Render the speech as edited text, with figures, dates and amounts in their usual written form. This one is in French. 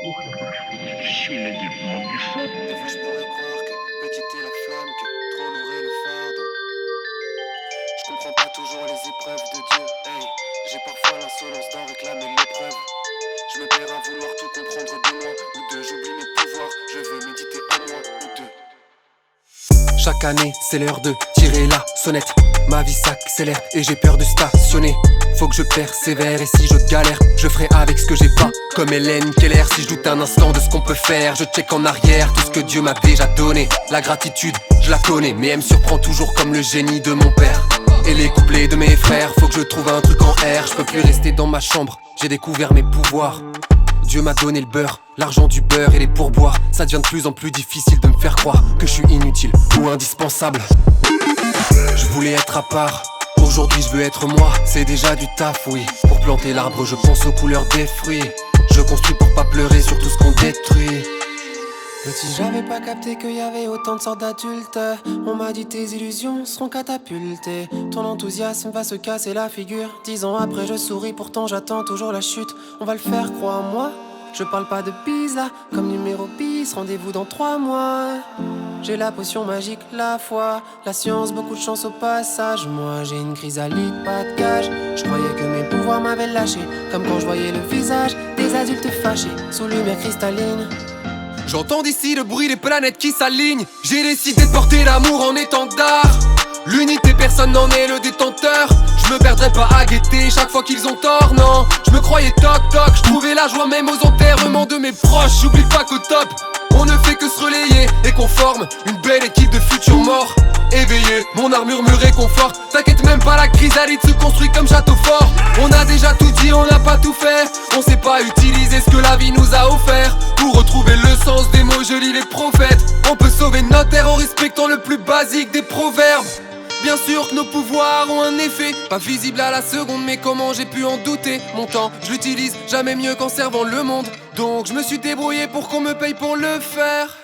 Je pourrais croire que petite est la flamme, que trop lourd est le fardeau. Je comprends pas toujours les épreuves de Dieu. Hey, j'ai parfois l'insolence d'en réclamer l'épreuve. Je me perds à vouloir tout comprendre de moi ou de j'oublie mes pouvoirs. Je veux méditer un mois ou deux. Chaque année, c'est l'heure de tirer la sonnette. Ma vie s'accélère et j'ai peur de stationner. Faut que je persévère et si je galère, je ferai avec ce que j'ai pas. Comme Hélène Keller, si je doute un instant de ce qu'on peut faire, je check en arrière tout ce que Dieu m'a déjà donné. La gratitude, je la connais, mais elle me surprend toujours comme le génie de mon père. Et les couplets de mes frères, faut que je trouve un truc en R. Je peux plus rester dans ma chambre, j'ai découvert mes pouvoirs. Dieu m'a donné le beurre, l'argent du beurre et les pourboires. Ça devient de plus en plus difficile de me faire croire que je suis inutile ou indispensable. Je voulais être à part, aujourd'hui je veux être moi. C'est déjà du taf, oui. Pour planter l'arbre, je pense aux couleurs des fruits. Je construis pour pas pleurer sur tout ce qu'on détruit. Petit, j'avais pas capté qu'il y avait autant de sortes d'adultes. On m'a dit tes illusions seront catapultées. Ton enthousiasme va se casser la figure. 10 ans après je souris, pourtant j'attends toujours la chute. On va le faire, crois en moi. Je parle pas de bise là, comme numéro bis. Rendez-vous dans 3 mois. J'ai la potion magique, la foi, la science, beaucoup de chance au passage. Moi j'ai une chrysalide, pas de cage. Je croyais que mes pouvoirs m'avaient lâché, comme quand je voyais le visage des adultes fâchés sous lumière cristalline. J'entends d'ici le bruit des planètes qui s'alignent. J'ai décidé de porter l'amour en étendard. L'unité, personne n'en est le détenteur. Je me perdrai pas à guetter chaque fois qu'ils ont tort, non. Je me croyais toc toc, je trouvais la joie même aux enterrements de mes proches. J'oublie pas qu'au top, on ne fait que se relayer et qu'on forme une belle équipe de futurs morts. Éveillé, mon armure me réconforte. T'inquiète même pas, la chrysalide se construit comme château fort. On a déjà tout dit, on n'a pas tout fait. On sait pas utiliser ce que la vie nous a offert. Pour retrouver le sens des mots, je lis les prophètes. On peut sauver notre terre en respectant le plus basique des proverbes. Bien sûr que nos pouvoirs ont un effet, pas visible à la seconde, mais comment j'ai pu en douter. Mon temps, je l'utilise jamais mieux qu'en servant le monde. Donc je me suis débrouillé pour qu'on me paye pour le faire.